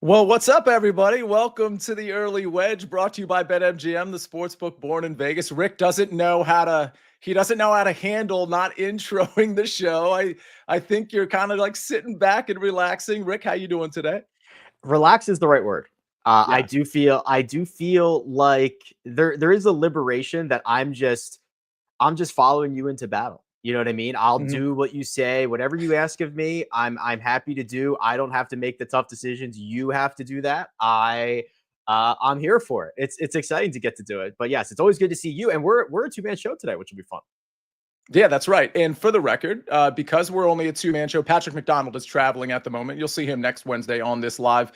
Well, what's up, everybody? Welcome to the Early Wedge, brought to you by BetMGM, the sportsbook born in Vegas. Rick doesn't know how to handle not introing the show. I think you're kind of like sitting back and relaxing. Rick, how you doing today? Relax is the right word. I Yeah. do feel like there is a liberation that I'm just following you into battle. You know what I mean? I'll Mhm. do what you say, whatever you ask of me. I'm happy to do. I don't have to make the tough decisions. You have to do that. I'm here for it. It's exciting to get to do it. But yes, it's always good to see you. And we're a 2-man show today, which will be fun. Yeah, that's right. And for the record, because we're only a two-man show, Patrick McDonald is traveling at the moment. You'll see him next Wednesday on this live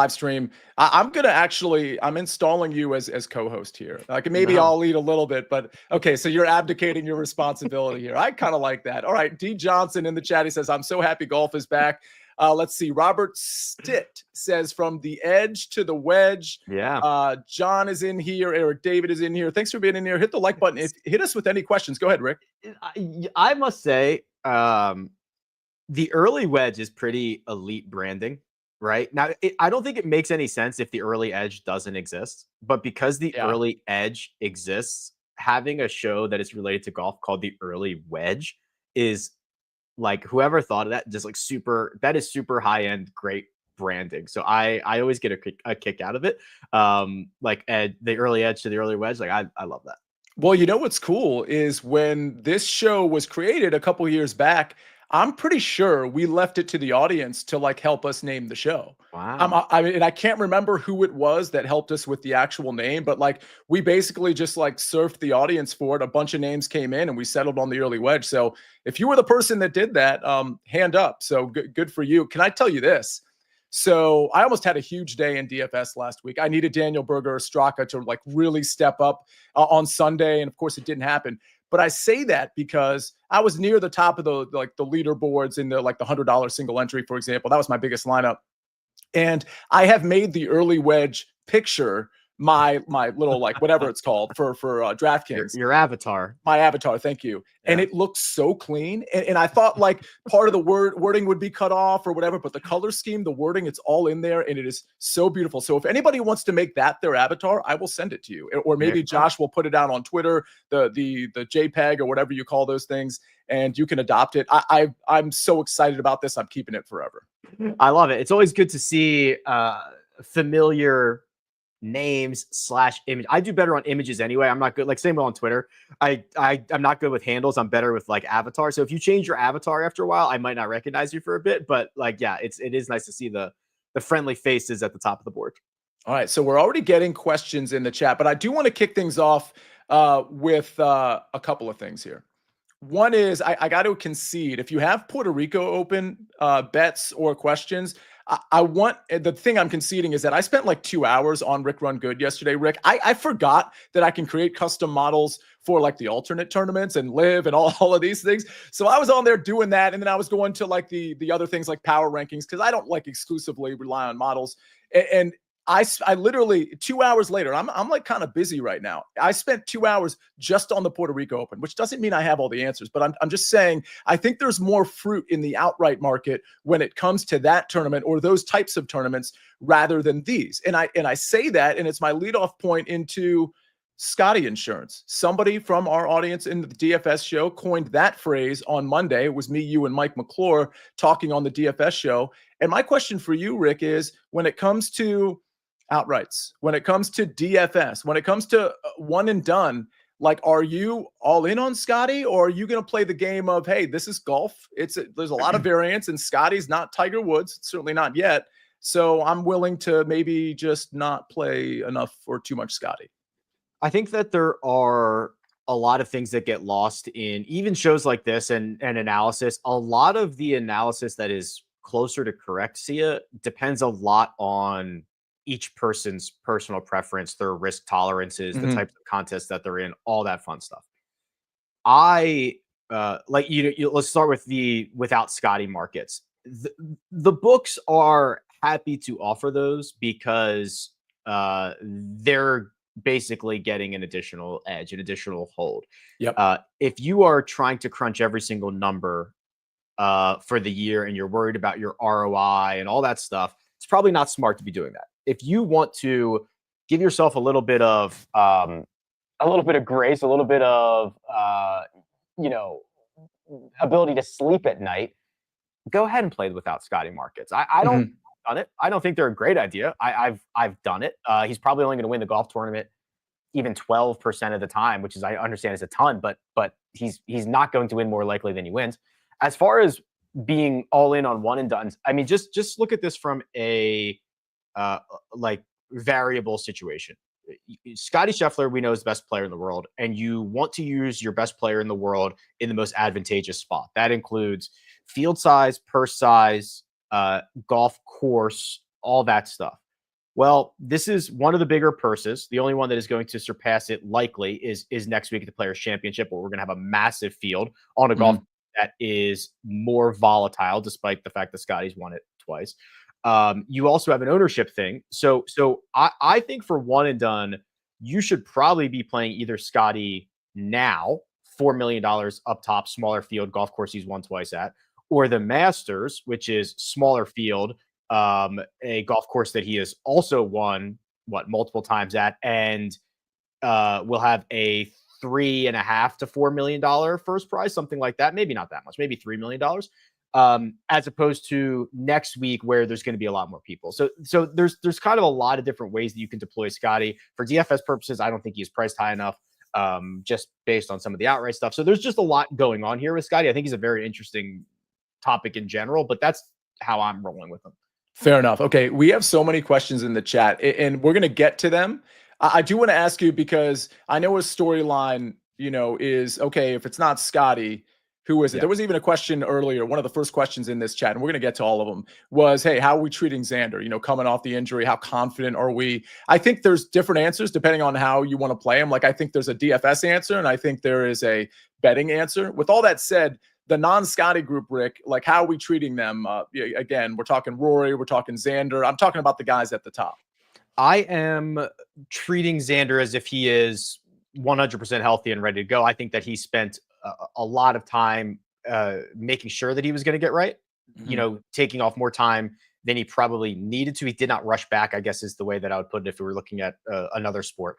stream. I'm installing you as co-host here. Like maybe No. I'll lead a little bit, but okay. So you're abdicating your responsibility here. I kind of like that. All right, D Johnson in the chat. He says, "I'm so happy golf is back." Let's see. Robert Stitt says, "From the edge to the wedge." Yeah. John is in here. Eric David is in here. Thanks for being in here. Hit the like button. Hit us with any questions. Go ahead, Rick. I must say, the early wedge is pretty elite branding, right? Now, I don't think it makes any sense if the early edge doesn't exist, but because the Yeah. early edge exists, having a show that is related to golf called the early wedge is like whoever thought of that, just like that is super high end, great branding. So I always get a kick out of it. Like the early edge to the early wedge, like I love that. Well, you know what's cool is when this show was created a couple years back, I'm pretty sure we left it to the audience to like help us name the show. Wow. I mean, and I can't remember who it was that helped us with the actual name, but like we basically just like surfed the audience for it. A bunch of names came in and we settled on the early wedge. So if you were the person that did that, hand up. So good for you. Can I tell you this? So I almost had a huge day in DFS last week. I needed Daniel Berger or Straka to like really step up on Sunday, and of course it didn't happen. But I say that because I was near the top of the leaderboards in the $100 single entry, for example. That was my biggest lineup, and I have made the early wedge picture my little like whatever it's called for DraftKings. Your avatar. My avatar, thank you. And Yeah. it looks so clean. And I thought like part of the wording would be cut off or whatever, but the color scheme, the wording, it's all in there and it is so beautiful. So if anybody wants to make that their avatar, I will send it to you. Or maybe Josh will put it out on Twitter, the JPEG or whatever you call those things, and you can adopt it. I'm so excited about this. I'm keeping it forever. I love it. It's always good to see familiar names / image. I do better on images anyway. I'm not good. Like same on Twitter. I'm not good with handles. I'm better with like avatar. So if you change your avatar after a while, I might not recognize you for a bit. But like, yeah, it is nice to see the friendly faces at the top of the board. All right, so we're already getting questions in the chat, but I do want to kick things off with a couple of things here. One is I got to concede, if you have Puerto Rico Open bets or questions, I want the thing I'm conceding is that I spent like 2 hours on Rick Run Good yesterday. Rick, I forgot that I can create custom models for like the alternate tournaments and live and all of these things. So I was on there doing that, and then I was going to like the other things like power rankings because I don't like exclusively rely on models. And I literally 2 hours later, I'm like kind of busy right now. I spent 2 hours just on the Puerto Rico Open, which doesn't mean I have all the answers, but I'm just saying I think there's more fruit in the outright market when it comes to that tournament or those types of tournaments rather than these. And I say that, and it's my leadoff point into Scottie insurance. Somebody from our audience in the DFS show coined that phrase on Monday. It was me, you, and Mike McClure talking on the DFS show. And my question for you, Rick, is when it comes to outrights, when it comes to DFS, when it comes to one and done, like, are you all in on Scottie, or are you going to play the game of, hey, this is golf. There's a lot of variance, and Scottie's not Tiger Woods, certainly not yet. So I'm willing to maybe just not play enough or too much Scottie. I think that there are a lot of things that get lost in even shows like this and analysis. A lot of the analysis that is closer to correct, Sia, depends a lot on each person's personal preference, their risk tolerances, the types of contests that they're in, all that fun stuff. I like let's start with the without Scottie markets. The books are happy to offer those because they're basically getting an additional edge, an additional hold. Yep. If you are trying to crunch every single number for the year and you're worried about your ROI and all that stuff, it's probably not smart to be doing that. If you want to give yourself a little bit of grace, a little bit of ability to sleep at night, go ahead and play without Scottie markets. I don't done it. I don't think they're a great idea. I've done it. He's probably only going to win the golf tournament even 12% of the time, which is, I understand, is a ton, but he's not going to win more likely than he wins. As far as being all in on one and done, I mean, just look at this from a variable situation. Scottie Scheffler, we know, is the best player in the world, and you want to use your best player in the world in the most advantageous spot. That includes field size, purse size, golf course, all that stuff. Well, this is one of the bigger purses. The only one that is going to surpass it likely is next week at the Players Championship, where we're going to have a massive field on a golf that is more volatile, despite the fact that Scottie's won it twice. You also have an ownership thing. So I think for one and done, you should probably be playing either Scottie now, $4 million up top, smaller field, golf course he's won twice at, or the Masters, which is smaller field, a golf course that he has also won multiple times at, and will have a $3.5 to $4 million first prize, something like that. Maybe not that much, maybe $3 million. As opposed to next week where there's going to be a lot more people. So there's kind of a lot of different ways that you can deploy Scottie. For DFS purposes, I don't think he's priced high enough, just based on some of the outright stuff. So there's just a lot going on here with Scottie. I think he's a very interesting topic in general, but that's how I'm rolling with him. Fair enough. Okay, we have so many questions in the chat, and we're going to get to them. I do want to ask you, because I know a storyline, is, okay, if it's not Scottie, who is it? Yeah. There was even a question earlier, one of the first questions in this chat, and we're going to get to all of them, was, hey, how are we treating Xander? Coming off the injury, how confident are we? I think there's different answers depending on how you want to play him. Like, I think there's a DFS answer, and I think there is a betting answer. With all that said, the non-Scottie group, Rick, like, how are we treating them? Again, we're talking Rory, we're talking Xander. I'm talking about the guys at the top. I am treating Xander as if he is 100% healthy and ready to go. I think that he spent a lot of time making sure that he was going to get right, taking off more time than he probably needed to. He did not rush back, I guess is the way that I would put it if we were looking at another sport.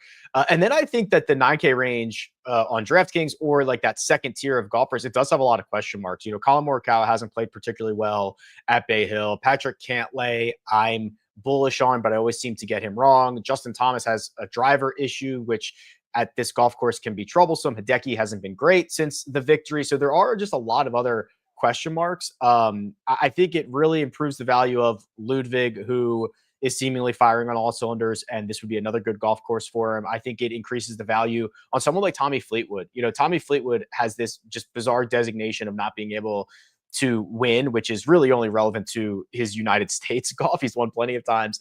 And then I think that the 9K range on DraftKings, or like that second tier of golfers, it does have a lot of question marks. Colin Morikawa hasn't played particularly well at Bay Hill. Patrick Cantlay, I'm bullish on, but I always seem to get him wrong. Justin Thomas has a driver issue, which at this golf course can be troublesome. Hideki hasn't been great since the victory. So there are just a lot of other question marks. I think it really improves the value of Ludwig, who is seemingly firing on all cylinders, and this would be another good golf course for him. I think it increases the value on someone like Tommy Fleetwood. Tommy Fleetwood has this just bizarre designation of not being able to win, which is really only relevant to his United States golf. He's won plenty of times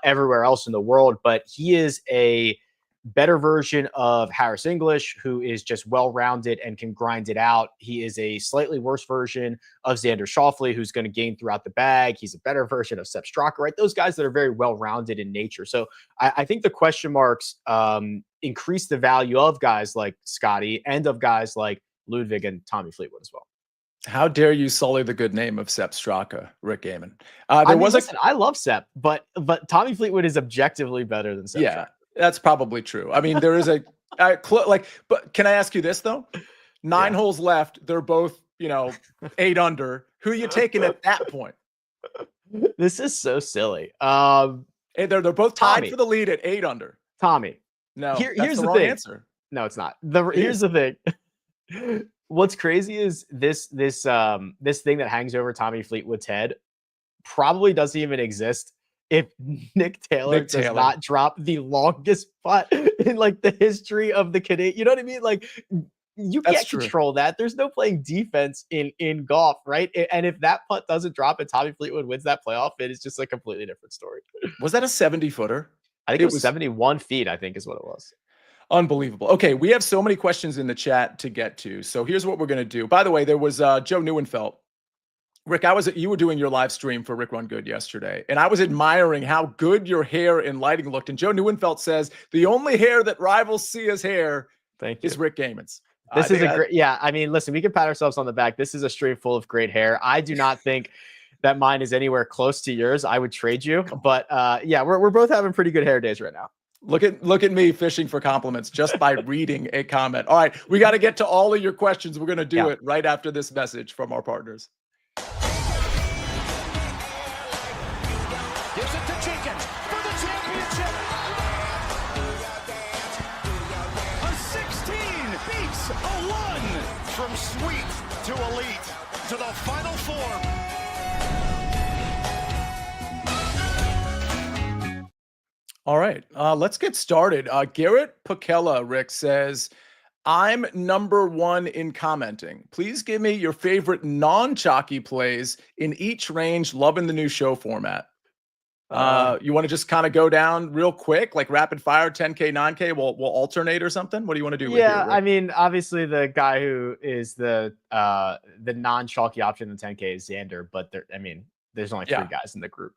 everywhere else in the world, but he is a better version of Harris English, who is just well-rounded and can grind it out. He is a slightly worse version of Xander Schauffele, who's going to game throughout the bag. He's a better version of Sepp Straka, right? Those guys that are very well-rounded in nature. So I think the question marks increase the value of guys like Scottie and of guys like Ludwig and Tommy Fleetwood as well. How dare you sully the good name of Sepp Straka, Rick Gehman? I love Sepp, but Tommy Fleetwood is objectively better than Sepp Straka. That's probably true. I mean, there is but can I ask you this though? 9 holes left. They're both, 8 under. Who are you taking at that point? This is so silly. They're both tied for the lead at 8 under. Tommy. No, here's the wrong thing. Answer. No, it's not. Here's the thing. What's crazy is this thing that hangs over Tommy Fleetwood's head probably doesn't even exist if Nick Taylor does not drop the longest putt in like the history of the Canadian. You know what I mean? Like, you can't control that. There's no playing defense in golf, right? And if that putt doesn't drop and Tommy Fleetwood wins that playoff, it is just a completely different story. Was that a 70-footer? I think it was 71 feet, I think is what it was. Unbelievable. Okay, we have so many questions in the chat to get to. So here's what we're going to do. By the way, there was Joe Neuenfeld. Rick, you were doing your live stream for Rick Run Good yesterday, and I was admiring how good your hair and lighting looked. And Joe Neuenfeld says the only hair that rivals Sia's hair is Rick Gehman's. This is a great, I mean, listen, we can pat ourselves on the back. This is a stream full of great hair. I do not think that mine is anywhere close to yours, I would trade you. But yeah, we're both having pretty good hair days right now. Look at me fishing for compliments just by reading a comment. All right, we got to get to all of your questions. We're going to do it right after this message from our partners. Gives it to Jenkins for the championship. A 16 beats a 1. From sweet to elite to the Final Four. All right, let's get started. Garrett Pacella, Rick, says, I'm number 1 in commenting. Please give me your favorite non-chalky plays in each range. Loving the new show format. You want to just kind of go down real quick, like rapid fire, 10K, 9K? We'll alternate or something. What do you want to do? Yeah, with here, I mean, obviously the guy who is the non-chalky option in the 10K is Xander, but there's only 3 guys in the group.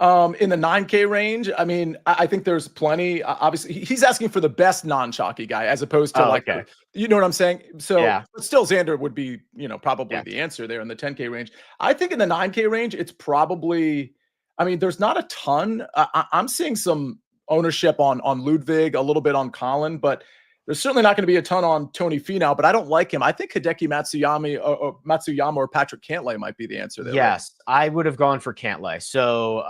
In the 9K range, I mean, I think there's plenty. Obviously, he's asking for the best non-chalky guy as opposed to you know what I'm saying? So, but still, Xander would be, probably the answer there in the 10K range. I think in the 9K range, it's probably, I mean, there's not a ton. I'm seeing some ownership on Ludwig, a little bit on Colin, but there's certainly not going to be a ton on Tony Finau, but I don't like him. I think Hideki Matsuyama or Patrick Cantlay might be the answer there. Yes, right? I would have gone for Cantlay. So,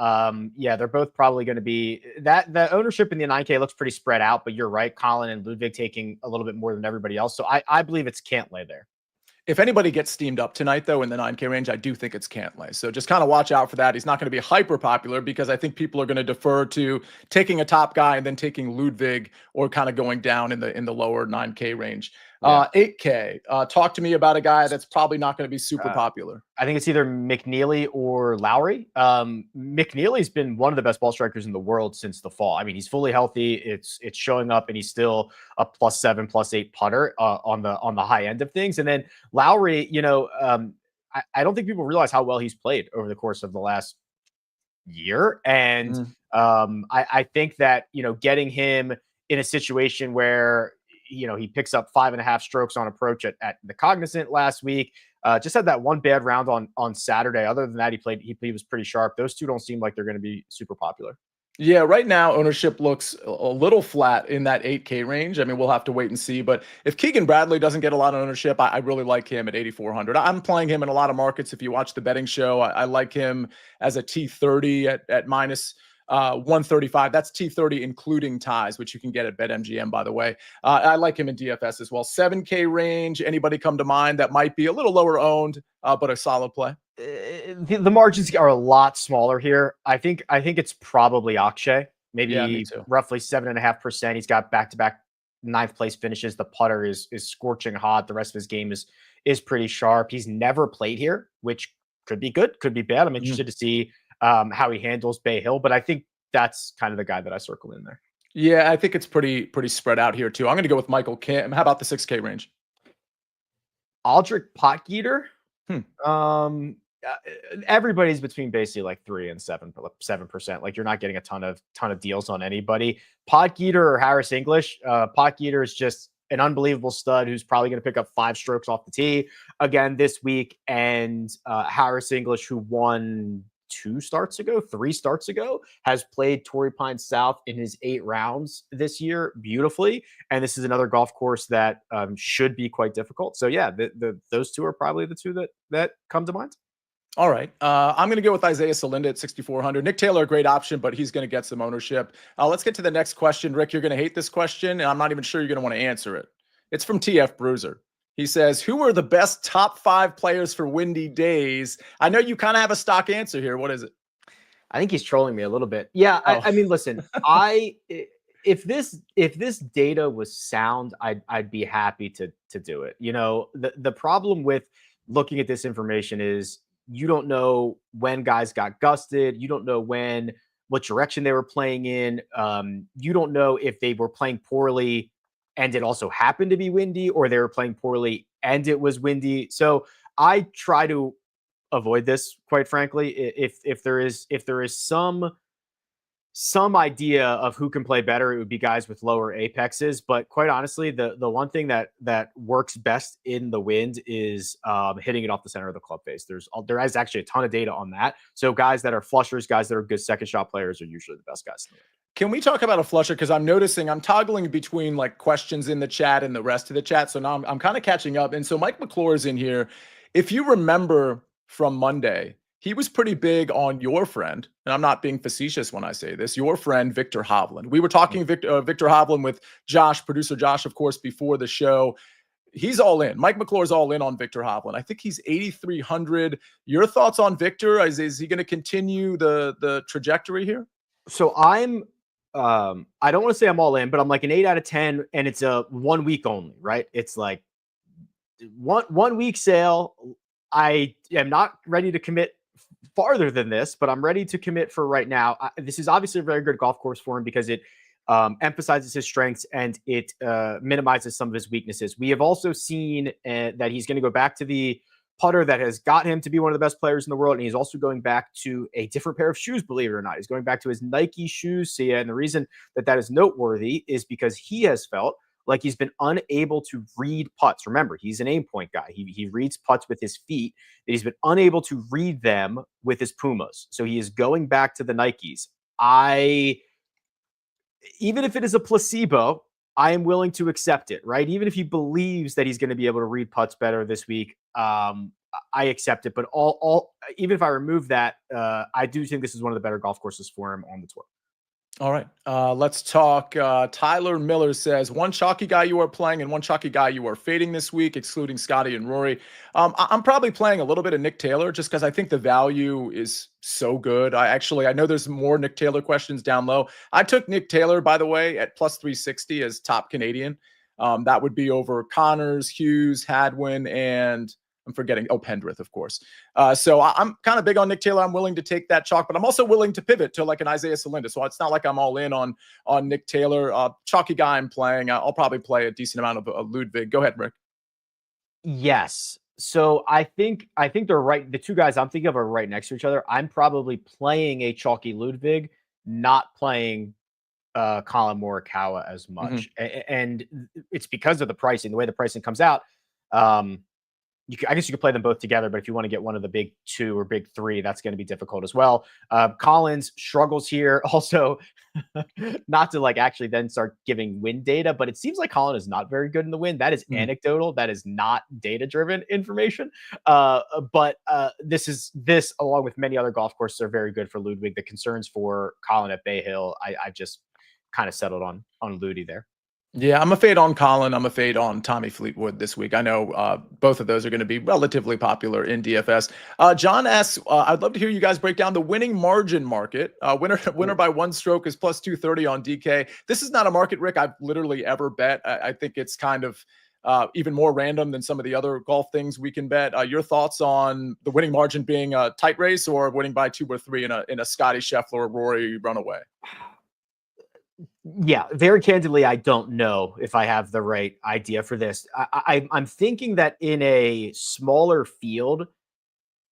yeah, they're both probably going to be that. The ownership in the 9K looks pretty spread out, but you're right. Colin and Ludwig taking a little bit more than everybody else. So I believe it's Cantlay there. If anybody gets steamed up tonight, though, in the 9K range, I do think it's Cantlay. So just kind of watch out for that. He's not going to be hyper popular because I think people are going to defer to taking a top guy and then taking Ludwig or kind of going down in the lower 9K range. 8K. Talk to me about a guy that's probably not going to be super popular. I think it's either McNeely or Lowry. McNeely's been one of the best ball strikers in the world since the fall. I mean, he's fully healthy. It's showing up, and he's still a +7, +8 putter on the high end of things. And then Lowry, I don't think people realize how well he's played over the course of the last year. And I think that, getting him in a situation where, he picks up 5.5 strokes on approach at the Cognizant last week. Just had that one bad round on Saturday. Other than that, he was pretty sharp. Those two don't seem like they're going to be super popular. Yeah, right now ownership looks a little flat in that 8K range. I mean, we'll have to wait and see. But if Keegan Bradley doesn't get a lot of ownership, I really like him at 8,400. I'm playing him in a lot of markets. If you watch the betting show, I like him as a T30 at minus 135. That's T30 including ties, which you can get at BetMGM, by the way. I like him in DFS as well. 7K range. Anybody come to mind that might be a little lower owned, but a solid play? The margins are a lot smaller here. I think it's probably Akshay, maybe roughly 7.5%. He's got back-to-back 9th place finishes. The putter is scorching hot. The rest of his game is pretty sharp. He's never played here, which could be good, could be bad. I'm interested to see how he handles Bay Hill, but I think that's kind of the guy that I circled in there. Yeah, I think it's pretty spread out here too. I'm going to go with Michael Kim. How about the 6K range? Aldrich Potgieter. Everybody's between basically like 3 and 7%. Like, you're not getting a ton of deals on anybody. Potgieter or Harris English. Potgieter is just an unbelievable stud who's probably going to pick up 5 strokes off the tee again this week. And Harris English, who won 3 starts ago, has played Torrey Pines South in his 8 rounds this year beautifully. And this is another golf course that should be quite difficult. So yeah, those two are probably the two that come to mind. All right. I'm going to go with Isaiah Salinda at 6,400. Nick Taylor, a great option, but he's going to get some ownership. Let's get to the next question. Rick, you're going to hate this question, and I'm not even sure you're going to want to answer it. It's from TF Bruiser. He says, who are the best top 5 players for windy days? I know you kind of have a stock answer here. What is it? I think he's trolling me a little bit. Yeah. I mean, listen, if this data was sound, I'd be happy to do it. The problem with looking at this information is you don't know when guys got gusted. You don't know what direction they were playing in. You don't know if they were playing poorly and it also happened to be windy, or they were playing poorly and it was windy. So I try to avoid this, quite frankly. If there is some some idea of who can play better, it would be guys with lower apexes. But quite honestly, the one thing that works best in the wind is hitting it off the center of the club face. There is actually a ton of data on that. So guys that are flushers, guys that are good second shot players are usually the best guys in the wind. Can we talk about a flusher? Because I'm noticing I'm toggling between like questions in the chat and the rest of the chat. So now I'm kind of catching up. And so Mike McClure is in here. If you remember from Monday, he was pretty big on your friend, and I'm not being facetious when I say this, your friend, Viktor Hovland. We were talking Viktor Hovland with Josh, producer Josh, of course, before the show. He's all in. Mike McClure is all in on Viktor Hovland. I think he's 8,300. Your thoughts on Viktor? Is he going to continue the trajectory here? So I don't want to say I'm all in, but I'm like an 8 out of 10, and it's a 1 week only, right? It's like one week sale. I am not ready to commit farther than this, but I'm ready to commit for right now. This is obviously a very good golf course for him because it emphasizes his strengths and it minimizes some of his weaknesses. We have also seen that he's going to go back to the putter that has got him to be one of the best players in the world. And he's also going back to a different pair of shoes, believe it or not. He's going back to his Nike shoes, Sia. And the reason that is noteworthy is because he has felt like he's been unable to read putts. Remember, he's an aim point guy. He reads putts with his feet. He's been unable to read them with his Pumas. So he is going back to the Nikes. Even if it is a placebo, I am willing to accept it, right? Even if he believes that he's going to be able to read putts better this week, I accept it. But even if I remove that, I do think this is one of the better golf courses for him on the tour. All right. Let's talk. Tyler Miller says, one chalky guy you are playing and one chalky guy you are fading this week, excluding Scottie and Rory. I'm probably playing a little bit of Nick Taylor just because I think the value is so good. I know there's more Nick Taylor questions down low. I took Nick Taylor, by the way, at plus 360 as top Canadian. That would be over Connors, Hughes, Hadwin, and I'm forgetting. Pendrith, of course. So I'm kind of big on Nick Taylor. I'm willing to take that chalk, but I'm also willing to pivot to like an Isaiah Salinda. So it's not like I'm all in on Nick Taylor. Chalky guy I'm playing. I'll probably play a decent amount of Ludwig. Go ahead, Rick. Yes. So I think they're right. The two guys I'm thinking of are right next to each other. I'm probably playing a chalky Ludwig, not playing Colin Morikawa as much. And it's because of the pricing, the way the pricing comes out. I guess you could play them both together, but if you want to get one of the big two or big three, that's going to be difficult as well. Collins struggles here. Also, not to like actually then start giving win data, but it seems like Colin is not very good in the win. That is anecdotal. That is not data-driven information. But this, along with many other golf courses, are very good for Ludwig. The concerns for Colin at Bay Hill, I just kind of settled on Ludi there. Yeah, I'm a fade on Colin. I'm a fade on Tommy Fleetwood this week. I know both of those are going to be relatively popular in DFS. John asks, I'd love to hear you guys break down the winning margin market. Winner by one stroke is plus 230 on DK. This is not a market, Rick, I've literally ever bet. I think it's kind of even more random than some of the other golf things we can bet. Your thoughts on the winning margin being a tight race or winning by 2 or 3 in a Scottie Scheffler or Rory runaway? Yeah, very candidly, I don't know if I have the right idea for this. I'm thinking that in a smaller field,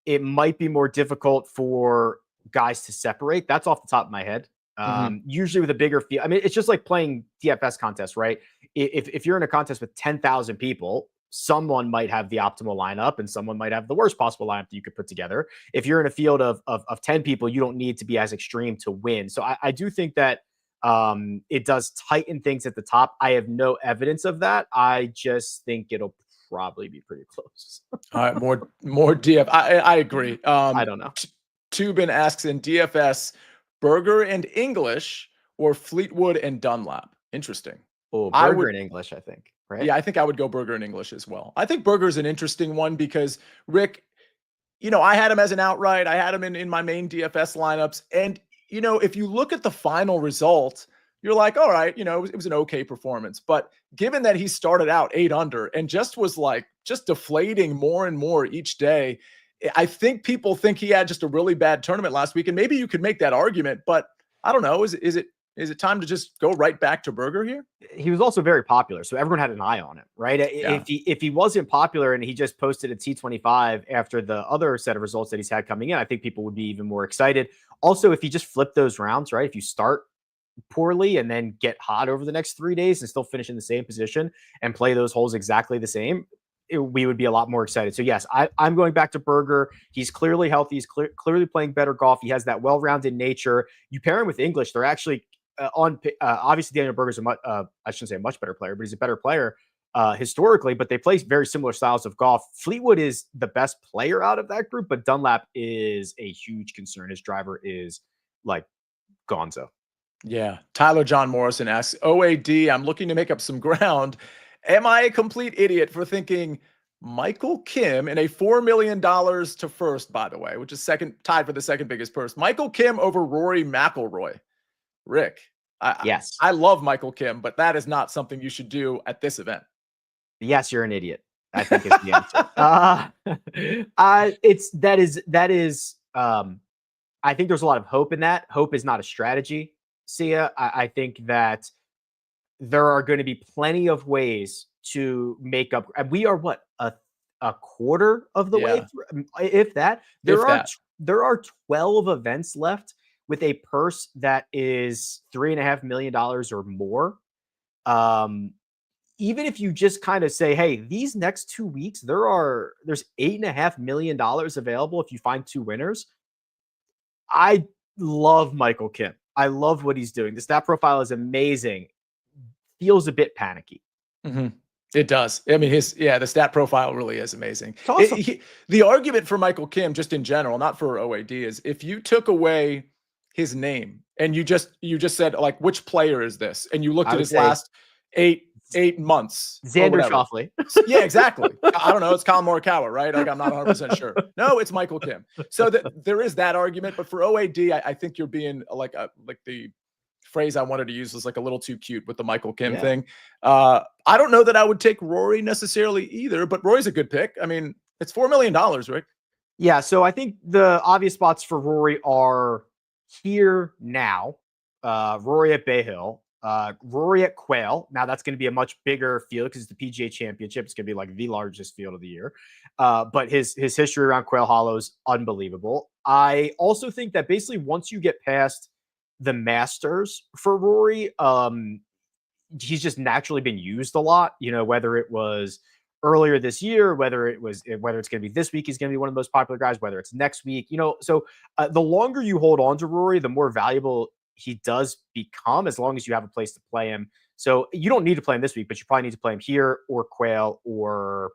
it might be more difficult for guys to separate. That's off the top of my head. Usually with a bigger field, I mean, it's just like playing DFS contests, right? If you're in a contest with 10,000 people, someone might have the optimal lineup and someone might have the worst possible lineup that you could put together. If you're in a field of 10 people, you don't need to be as extreme to win. So I do think that it does tighten things at the top. I have no evidence of that. I just think it'll probably be pretty close. All right, more DF. I agree. I don't know. Tubin asks, in DFS, Berger and English or Fleetwood and Dunlap? Interesting. Oh, Berger and English, I think. Right? Yeah, I think I would go Berger and English as well. I think Berger's an interesting one because, Rick, I had him as an outright. I had him in my main DFS lineups. And if you look at the final result, you're like, all right, it was an okay performance. But given that he started out 8 under and just was like just deflating more and more each day, I think people think he had just a really bad tournament last week. And maybe you could make that argument, but I don't know. Is it Is it time to just go right back to Berger here? He was also very popular, so everyone had an eye on him, right? Yeah. If he wasn't popular and he just posted a T25 after the other set of results that he's had coming in, I think people would be even more excited. Also, if he just flipped those rounds, right? If you start poorly and then get hot over the next 3 days and still finish in the same position and play those holes exactly the same, we would be a lot more excited. So yes, I'm going back to Berger. He's clearly healthy. He's clearly playing better golf. He has that well-rounded nature. You pair him with English, they're actually obviously Daniel Berger's I shouldn't say a much better player, but he's a better player historically, but they play very similar styles of golf. Fleetwood is the best player out of that group, but Dunlap is a huge concern. His driver is like gonzo. Yeah. Tyler John Morrison asks, OAD, I'm looking to make up some ground. Am I a complete idiot for thinking Michael Kim in a $4 million to first, by the way, which is tied for the second biggest purse? Michael Kim over Rory McIlroy. Rick, Yes. I love Michael Kim, but that is not something you should do at this event. Yes, you're an idiot, I think is the answer. I think there's a lot of hope in that. Hope is not a strategy, Sia. I think that there are going to be plenty of ways to make up. And we are what, a quarter of the way through, if that. There are 12 events left with a purse that is $3.5 million or more. Even if you just kind of say, hey, these next 2 weeks, there's $8.5 million available if you find 2 winners. I love Michael Kim. I love what he's doing. The stat profile is amazing. Feels a bit panicky. Mm-hmm. It does. I mean, the stat profile really is amazing. Awesome. The argument for Michael Kim, just in general, not for OAD, is if you took away his name and you just said, like, which player is this? And you looked at his last eight months. Xander Schauffele. Yeah, exactly. I don't know. It's Colin Morikawa, right? Like, I'm not 100% sure. No, it's Michael Kim. So there is that argument. But for OAD, I think you're being like the phrase I wanted to use was like a little too cute with the Michael Kim thing. I don't know that I would take Rory necessarily either, but Rory's a good pick. I mean, it's $4 million, Rick. Yeah. So I think the obvious spots for Rory are here now. Rory at Bay Hill, Rory at Quail. Now that's going to be a much bigger field because it's the PGA Championship. It's going to be like the largest field of the year. But his history around Quail Hollow is unbelievable. I also think that basically once you get past the Masters for Rory, he's just naturally been used a lot, whether it was earlier this year, whether it's going to be this week, he's going to be one of the most popular guys, whether it's next week, so the longer you hold on to Rory, the more valuable he does become, as long as you have a place to play him. So you don't need to play him this week, but you probably need to play him here or Quail, or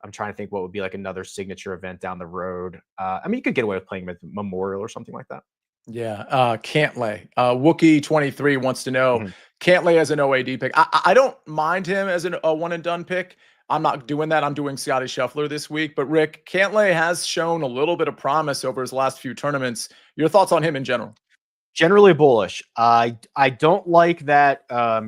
I'm trying to think what would be like another signature event down the road. I mean, you could get away with playing him at Memorial or something like that. Yeah. Cantlay. Wookie23 wants to know, Cantlay as an OAD pick. I don't mind him as a one and done pick. I'm not doing that. I'm doing Scottie Scheffler this week. But Rick, Cantlay has shown a little bit of promise over his last few tournaments. Your thoughts on him in general? Generally bullish. I don't like that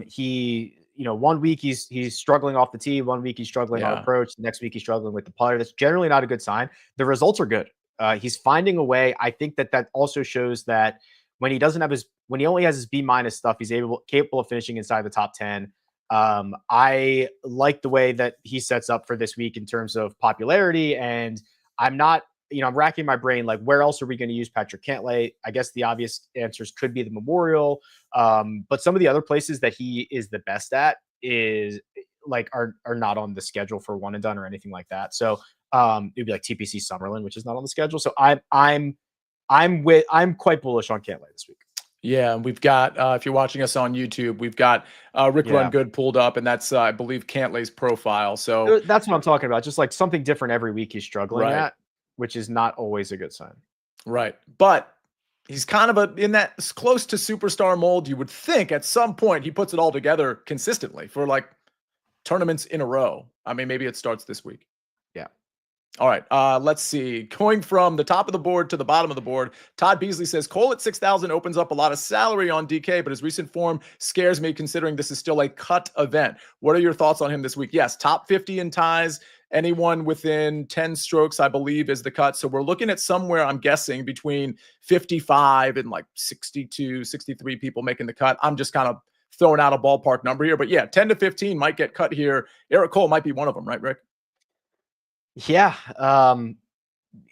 he, 1 week he's struggling off the tee, 1 week he's struggling on approach, the next week he's struggling with the putter. That's generally not a good sign. The results are good. He's finding a way. I think that also shows that when he only has his B- stuff, he's capable of finishing inside the top 10. I like the way that he sets up for this week in terms of popularity, and I'm racking my brain, like, where else are we going to use Patrick Cantlay? I guess the obvious answers could be the Memorial. But some of the other places that he is the best at are not on the schedule for one and done or anything like that. So it'd be like TPC Summerlin, which is not on the schedule. So I'm quite bullish on Cantlay this week. Yeah, and we've got if you're watching us on YouTube, we've got Rick Run Good pulled up, and that's I believe Cantlay's profile. So that's what I'm talking about. Just like something different every week he's struggling at, which is not always a good sign. Right, but he's kind of in that close to superstar mold. You would think at some point he puts it all together consistently for like tournaments in a row. I mean, maybe it starts this week. Yeah. All right. Let's see. Going from the top of the board to the bottom of the board, Todd Beasley says Cole at 6,000 opens up a lot of salary on DK, but his recent form scares me considering this is still a cut event. What are your thoughts on him this week? Yes, top 50 in ties Anyone within 10 strokes, I believe, is the cut. So we're looking at somewhere, I'm guessing, between 55 and like 62, 63 people making the cut. I'm just kind of throwing out a ballpark number here. But yeah, 10 to 15 might get cut here. Eric Cole might be one of them, right, Rick? Yeah.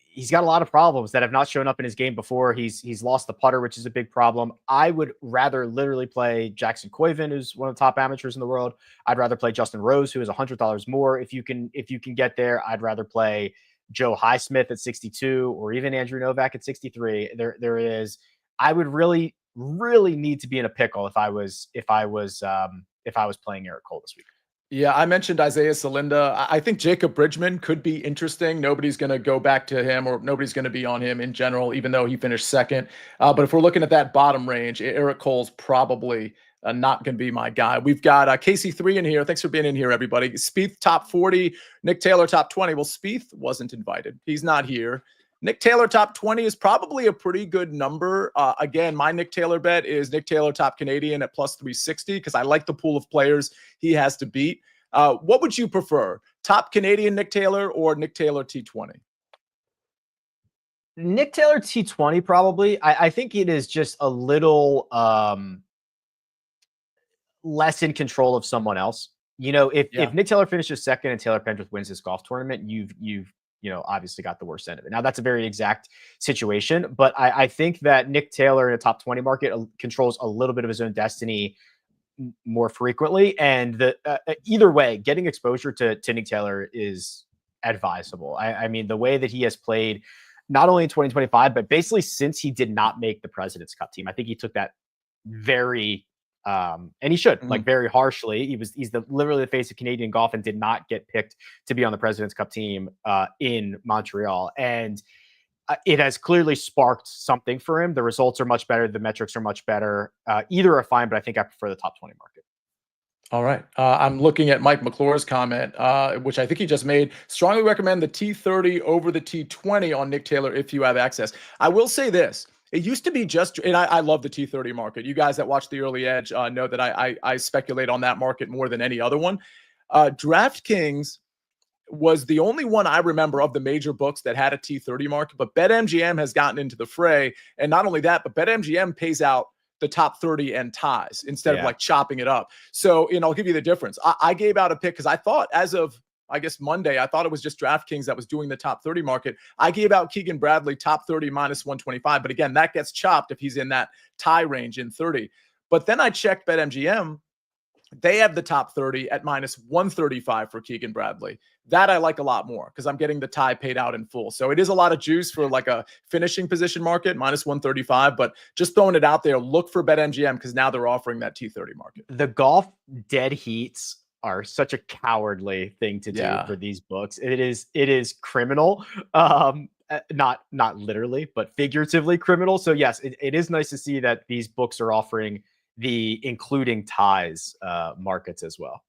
He's got a lot of problems that have not shown up in his game before. He's lost the putter, which is a big problem. I would rather literally play Jackson Koivin, who's one of the top amateurs in the world. I'd rather play Justin Rose, who is $100 more. If you can get there, I'd rather play Joe Highsmith at 62 or even Andrew Novak at 63. I would really need to be in a pickle if I was playing Eric Cole this week. Yeah, I mentioned Isaiah Salinda. I think Jacob Bridgman could be interesting. Nobody's going to go back to him, or nobody's going to be on him in general, even though he finished second. But if we're looking at that bottom range, Eric Cole's probably not going to be my guy. We've got KC3 in here. Thanks for being in here, everybody. Spieth top 40, Nick Taylor top 20. Well, Spieth wasn't invited. He's not here. Nick Taylor top 20 is probably a pretty good number. Again, my Nick Taylor bet is Nick Taylor top Canadian at plus 360 because I like the pool of players he has to beat. What would you prefer? Top Canadian Nick Taylor or Nick Taylor T20? Nick Taylor T20 probably. I think it is just a little less in control of someone else. If Nick Taylor finishes second and Taylor Pendrith wins this golf tournament, you've obviously got the worst end of it. Now, that's a very exact situation, but I think that Nick Taylor in a top 20 market controls a little bit of his own destiny more frequently. And either way, getting exposure to Nick Taylor is advisable. I mean, the way that he has played, not only in 2025, but basically since he did not make the President's Cup team, I think he took that very and he should very harshly. He's literally the face of Canadian golf and did not get picked to be on the President's Cup team in Montreal. And it has clearly sparked something for him. The results are much better. The metrics are much better. Either are fine, but I think I prefer the top 20 market. All right. I'm looking at Mike McClure's comment, which I think he just made. Strongly recommend the T30 over the T20 on Nick Taylor if you have access. I will say this. It used to be just, and I love the T30 market. You guys that watch the early edge know that I speculate on that market more than any other one. DraftKings was the only one I remember of the major books that had a T30 market, but BetMGM has gotten into the fray. And not only that, but BetMGM pays out the top 30 and ties instead of like chopping it up. So, I'll give you the difference. I gave out a pick because I thought as of, I guess, Monday, I thought it was just DraftKings that was doing the top 30 market. I gave out Keegan Bradley top 30 minus 125. But again, that gets chopped if he's in that tie range in 30. But then I checked BetMGM. They have the top 30 at minus 135 for Keegan Bradley. That I like a lot more because I'm getting the tie paid out in full. So it is a lot of juice for like a finishing position market, minus 135. But just throwing it out there, look for BetMGM because now they're offering that T30 market. The golf dead heats are such a cowardly thing to do for these books. It is criminal. Not literally, but figuratively criminal. So yes, it is nice to see that these books are offering the including ties markets as well.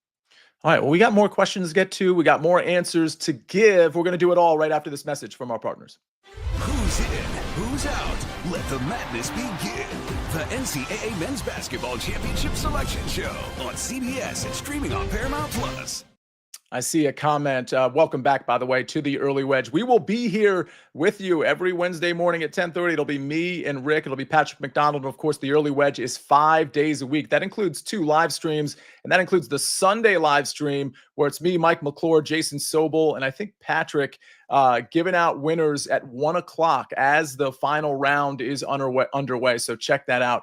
All right. Well, we got more questions to get to. We got more answers to give. We're going to do it all right after this message from our partners. Who's in? Who's out? Let the madness begin. The NCAA Men's Basketball Championship Selection Show on CBS and streaming on Paramount Plus. I see a comment. Welcome back, by the way, to the Early Wedge. We will be here with you every Wednesday morning at 10:30. It'll be me and Rick. It'll be Patrick McDonald. And of course, the Early Wedge is 5 days a week. That includes 2 live streams, and that includes the Sunday live stream where it's me, Mike McClure, Jason Sobel, and I think Patrick giving out winners at 1 o'clock as the final round is underway. So check that out.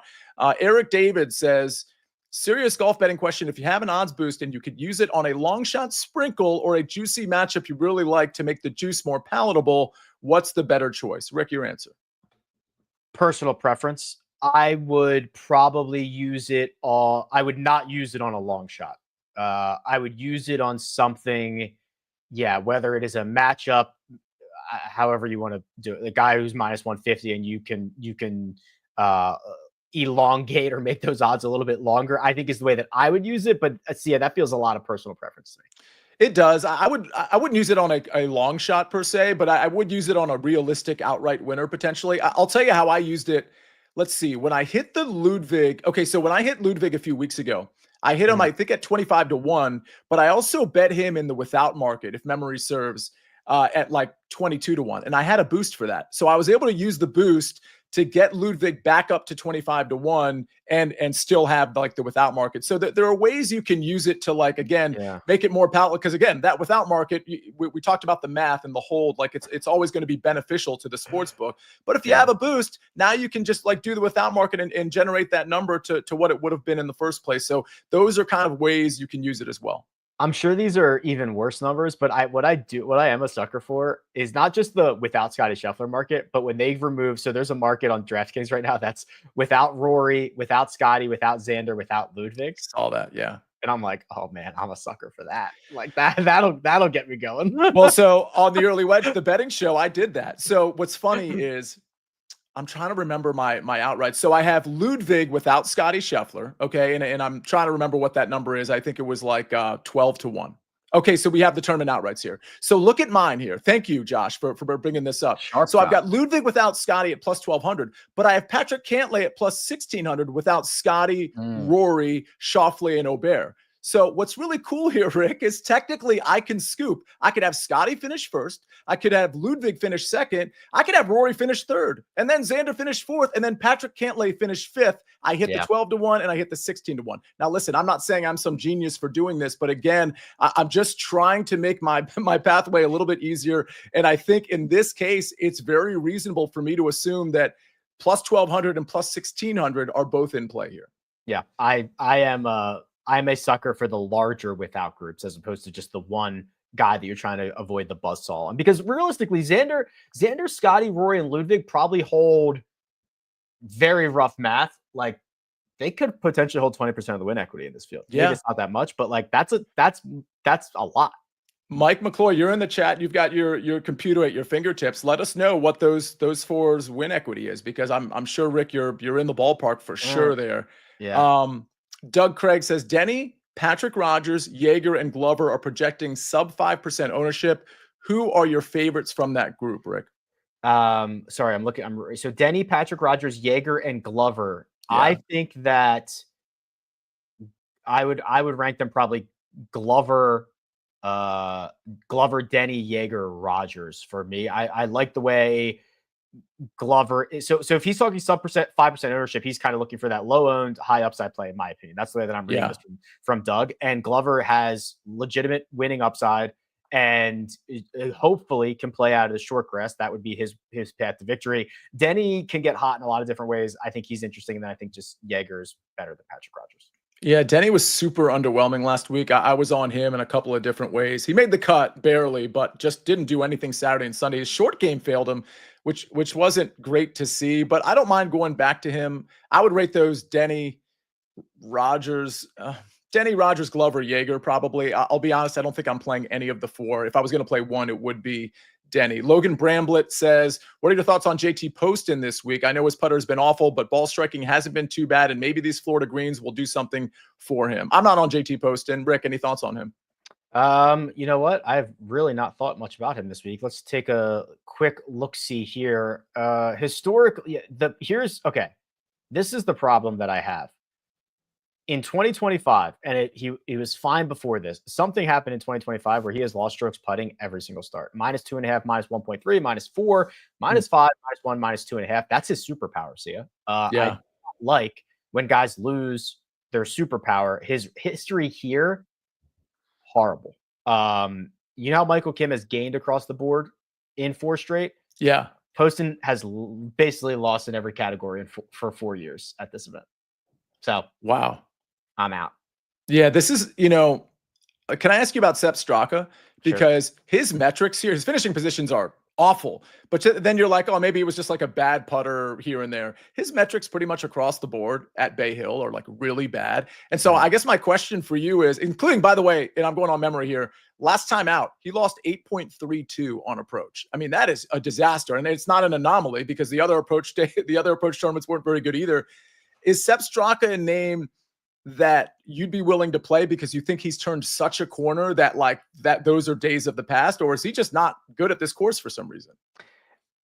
Eric David says, serious golf betting question. If you have an odds boost and you could use it on a long shot sprinkle or a juicy matchup you really like to make the juice more palatable, what's the better choice? Rick, your answer. Personal preference. I would probably use it I would not use it on a long shot. I would use it on something, whether it is a matchup, however you want to do it. The guy who's minus 150 and you can elongate or make those odds a little bit longer, I think is the way that I would use it. But that feels a lot of personal preference to me. It does. I wouldn't use it on a long shot per se, but I would use it on a realistic outright winner potentially. I'll tell you how I used it. Let's see. When I hit the Ludwig, when I hit Ludwig a few weeks ago, I hit him, I think, at 25-1, but I also bet him in the without market, if memory serves, at like 22-1. And I had a boost for that. So I was able to use the boost to get Ludwig back up to 25-1 and still have like the without market. So there are ways you can use it to like, again, make it more palatable. Because again, that without market, we talked about the math and the hold, like it's always going to be beneficial to the sports book. But if you have a boost, now you can just like do the without market and generate that number to what it would have been in the first place. So those are kind of ways you can use it as well. I'm sure these are even worse numbers, but what I am a sucker for is not just the without Scottie Scheffler market, but when they've removed, so there's a market on DraftKings right now that's without Rory, without Scottie, without Xander, without Ludwig. All that, yeah. And I'm like, oh man, I'm a sucker for that. Like that'll get me going. Well, so on the early wedge, the betting show, I did that. So what's funny is I'm trying to remember my outright. So I have Ludwig without Scottie Scheffler. Okay. And I'm trying to remember what that number is. I think it was like 12-1. Okay. So we have the tournament outrights here. So look at mine here. Thank you, Josh, for bringing this up. So I've got Ludwig without Scottie at plus 1,200, but I have Patrick Cantlay at plus 1,600 without Scottie, Rory, Schauffele, and Aubert. So what's really cool here, Rick, is technically I can scoop. I could have Scottie finish first. I could have Ludwig finish second. I could have Rory finish third. And then Xander finish fourth. And then Patrick Cantlay finish fifth. I hit the 12-1 and I hit the 16-1. Now, listen, I'm not saying I'm some genius for doing this, but again, I'm just trying to make my pathway a little bit easier. And I think in this case, it's very reasonable for me to assume that plus 1,200 and plus 1,600 are both in play here. Yeah, I'm a sucker for the larger without groups as opposed to just the one guy that you're trying to avoid the buzzsaw. And because realistically, Xander, Scottie, Rory, and Ludwig probably hold very rough math. Like they could potentially hold 20% of the win equity in this field. Yeah, maybe it's not that much, but like that's a lot. Mike McCloy, you're in the chat. You've got your computer at your fingertips. Let us know what those fours win equity is, because I'm sure, Rick, you're in the ballpark for sure there. Yeah. Doug Craig says Denny, Patrick Rogers, Jaeger, and Glover are projecting sub 5% ownership. Who are your favorites from that group, Rick? Sorry, so Denny, Patrick Rogers, Jaeger, and Glover. Yeah. I think that I would rank them probably Glover, Denny, Jaeger, Rogers for me. I like the way Glover. So if he's talking sub 5% ownership, he's kind of looking for that low owned, high upside play, in my opinion. That's the way that I'm reading this from Doug. And Glover has legitimate winning upside and hopefully can play out of the short grass. That would be his path to victory. Denny can get hot in a lot of different ways. I think he's interesting. And then I think just Jaeger is better than Patrick Rogers. Yeah, Denny was super underwhelming last week. I was on him in a couple of different ways. He made the cut barely, but just didn't do anything Saturday and Sunday. His short game failed him, which wasn't great to see, but I don't mind going back to him. I would rate those Denny, Rogers, Glover, Jaeger probably. I'll be honest, I don't think I'm playing any of the four. If I was going to play one, it would be Denny. Logan Bramblett says, what are your thoughts on JT Poston this week? I know his putter has been awful, but ball striking hasn't been too bad, and maybe these Florida greens will do something for him. I'm not on JT Poston. Rick, any thoughts on him? You know what? I've really not thought much about him this week. Let's take a quick look-see here. Historically, this is the problem that I have. In 2025, and he was fine before this. Something happened in 2025 where he has lost strokes putting every single start. -2.5, -1.3, -4, -5, -1, -2.5. That's his superpower, Sia. I like when guys lose their superpower. His history here, horrible. You know how Michael Kim has gained across the board in 4 straight? Yeah. Poston has basically lost in every category for 4 years at this event. So, wow. I'm out. Yeah, this is, can I ask you about Sepp Straka? Because his metrics here, his finishing positions are awful. But then you're like, oh, maybe it was just like a bad putter here and there. His metrics pretty much across the board at Bay Hill are like really bad. And so I guess my question for you is, including, by the way, and I'm going on memory here, last time out, he lost 8.32 on approach. I mean, that is a disaster. And it's not an anomaly because the other approach tournaments weren't very good either. Is Sepp Straka a name that you'd be willing to play because you think he's turned such a corner that those are days of the past, or is he just not good at this course for some reason?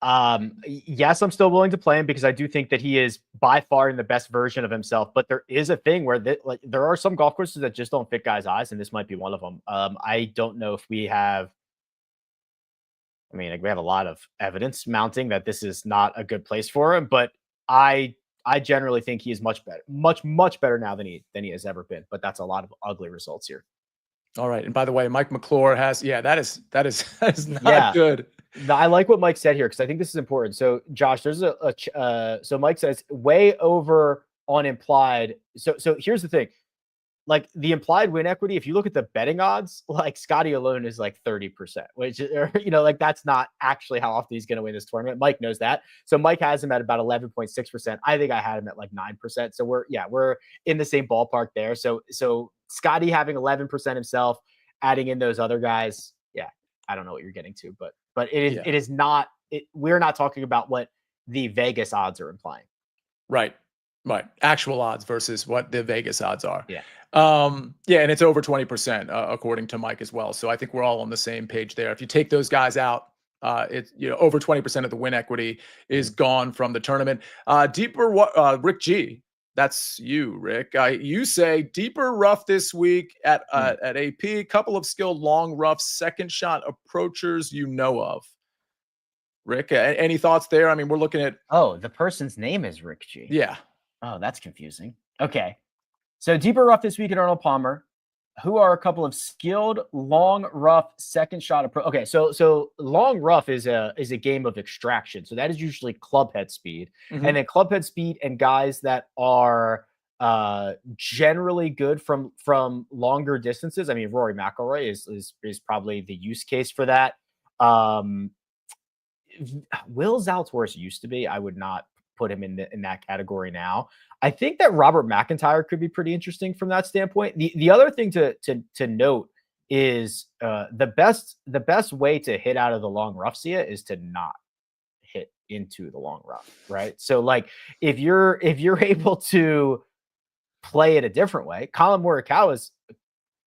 Yes, I'm still willing to play him because I do think that he is by far in the best version of himself. But there is a thing where there are some golf courses that just don't fit guys' eyes, and this might be one of them. I don't know if we have. I mean, like, we have a lot of evidence mounting that this is not a good place for him, but I generally think he is much better, much better now than he has ever been. But that's a lot of ugly results here. All right, and by the way, Mike McClure has that is not good. I like what Mike said here because I think this is important. So, Josh, there's so Mike says way over on implied. So here's the thing. Like, the implied win equity, if you look at the betting odds, like, Scottie alone is like 30%, which, like, that's not actually how often he's going to win this tournament. Mike knows that. So Mike has him at about 11.6%. I think I had him at like 9%. So we're in the same ballpark there. So Scottie having 11% himself, adding in those other guys. Yeah, I don't know what you're getting to, but it is not, we're not talking about what the Vegas odds are implying. Right. Actual odds versus what the Vegas odds are. Yeah. And it's over 20%, according to Mike as well. So I think we're all on the same page there. If you take those guys out, it's, over 20% of the win equity is gone from the tournament. Rick G, that's you, Rick. You say deeper rough this week at AP, couple of skilled long rough second shot approachers you know of. Rick, any thoughts there? I mean, we're looking at. Oh, the person's name is Rick G. Yeah. Oh, that's confusing. Okay. So deeper rough this week at Arnold Palmer. Who are a couple of skilled long rough second shot approach? Okay, so long rough is a game of extraction. So that is usually club head speed, and then club head speed and guys that are generally good from longer distances. I mean, Rory McIlroy is probably the use case for that. Will Zalatoris used to be. I would not put him in that category now. I think that Robert McIntyre could be pretty interesting from that standpoint. The other thing to note is the best way to hit out of the long rough, Sia, is to not hit into the long rough, right? So, like, if you're able to play it a different way, Colin Morikawa's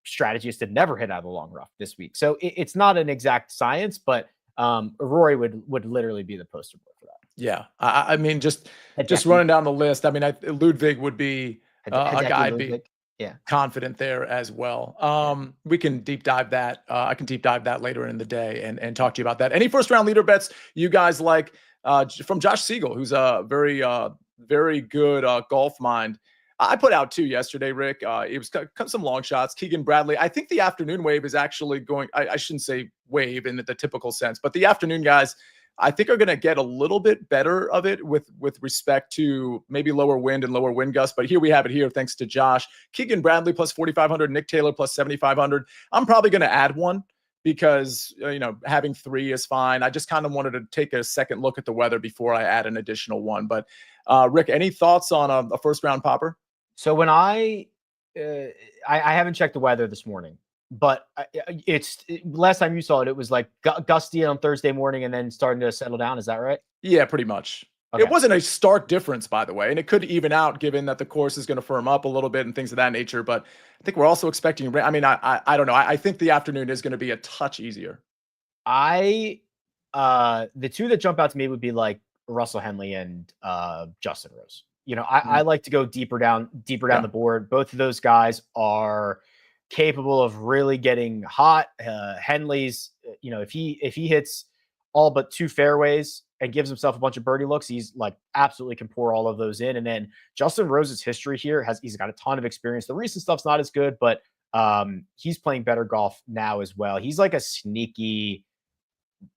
strategy is to never hit out of the long rough this week. So it's not an exact science, but Rory would literally be the poster boy for that. Yeah, I mean, just running down the list. I mean, Ludwig would be a guy I'd be confident there as well. We can deep dive that. I can deep dive that later in the day and talk to you about that. Any first round leader bets you guys like from Josh Siegel, who's a very good golf mind. I put out 2 yesterday, Rick. It was some long shots. Keegan Bradley. I think the afternoon wave is actually going. I shouldn't say wave in the typical sense, but the afternoon guys, I think, are going to get a little bit better of it with respect to maybe lower wind and lower wind gusts. But here we have it here, thanks to Josh. Keegan Bradley plus 4,500, Nick Taylor plus 7,500. I'm probably going to add one because, having 3 is fine. I just kind of wanted to take a second look at the weather before I add an additional one. But Rick, any thoughts on a first round popper? So when I haven't checked the weather this morning, but it's last time you saw it, it was like gusty on Thursday morning and then starting to settle down. Is that right? Yeah, pretty much. Okay. It wasn't a stark difference, by the way, and it could even out given that the course is going to firm up a little bit and things of that nature. But I think we're also expecting rain. I mean, I don't know. I think the afternoon is going to be a touch easier. The 2 that jump out to me would be like Russell Henley and Justin Rose. I like to go deeper down the board. Both of those guys are capable of really getting hot. Henley's, if he hits all but 2 fairways and gives himself a bunch of birdie looks, he's like absolutely can pour all of those in. And then Justin Rose's history here he's got a ton of experience. The recent stuff's not as good, but he's playing better golf now as well. He's like a sneaky,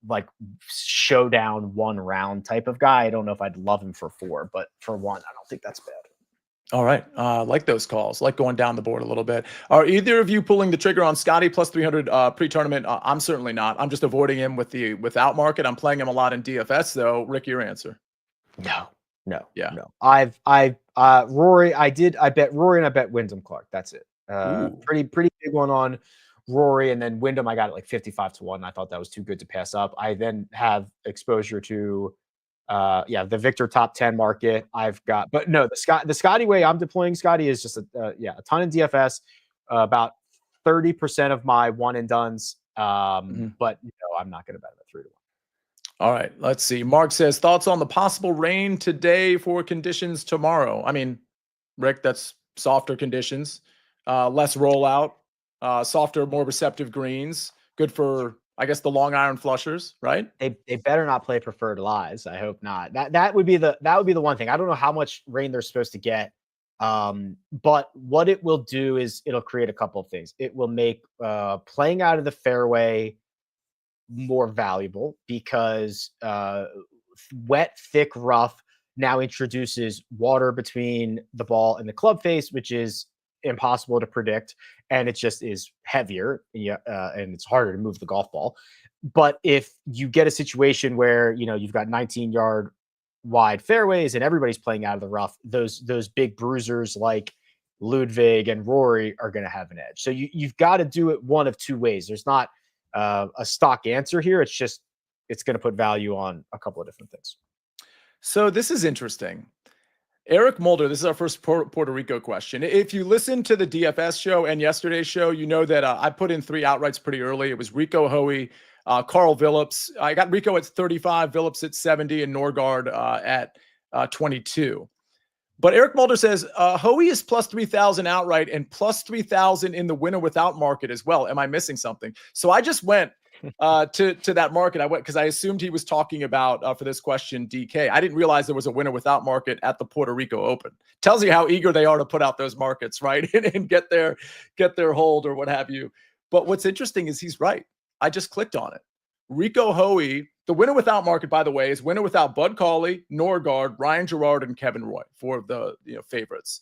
like, showdown 1 round type of guy. I don't know if I'd love him for 4, but for 1, I don't think that's bad. All right. Like those calls, like going down the board a little bit. Are either of you pulling the trigger on Scottie plus 300 pre-tournament? I'm certainly not. I'm just avoiding him without market. I'm playing him a lot in DFS though. Rick, your answer? No. Yeah. No. Rory, I bet Rory and I bet Wyndham Clark. That's it. Pretty big one on Rory, and then Wyndham I got it like 55-1. I thought that was too good to pass up. I then have exposure to the Viktor top 10 market. I've got, but no, the Scottie way I'm deploying Scottie is just a ton in DFS, about 30% of my one and dones. But I'm not going to bet him at 3-1. All right, let's see. Mark says, thoughts on the possible rain today for conditions tomorrow? I mean, Rick, that's softer conditions, less rollout, softer, more receptive greens. Good for, I guess, the long iron flushers, right? They better not play preferred lies. I hope not. That would be the one thing. I don't know how much rain they're supposed to get. But what it will do is it'll create a couple of things. It will make playing out of the fairway more valuable because wet, thick rough now introduces water between the ball and the club face, which is impossible to predict, and it just is heavier, and it's harder to move the golf ball. But if you get a situation where you've got 19-yard wide fairways and everybody's playing out of the rough, those big bruisers like Ludwig and Rory are going to have an edge. So you've got to do it one of two ways. There's not a stock answer here. It's going to put value on a couple of different things. So this is interesting. Eric Mulder, this is our first Puerto Rico question. If you listen to the DFS show and yesterday's show, you know that I put in 3 outrights pretty early. It was Rico Hoey, Carl Phillips. I got Rico at 35, Phillips at 70, and Norgard at 22. But Eric Mulder says Hoey is plus 3,000 outright and plus 3,000 in the winner without market as well. Am I missing something? So I just went to that market. I went because I assumed he was talking about for this question DK. I didn't realize there was a winner without market at the Puerto Rico Open. Tells you how eager they are to put out those markets, right? and get their hold or what have you. But what's interesting is he's right. I just clicked on it. Rico Hoey, the winner without market, by the way, is winner without Bud Cauley, Norgard, Ryan Gerard, and Kevin Roy, 4 of the favorites.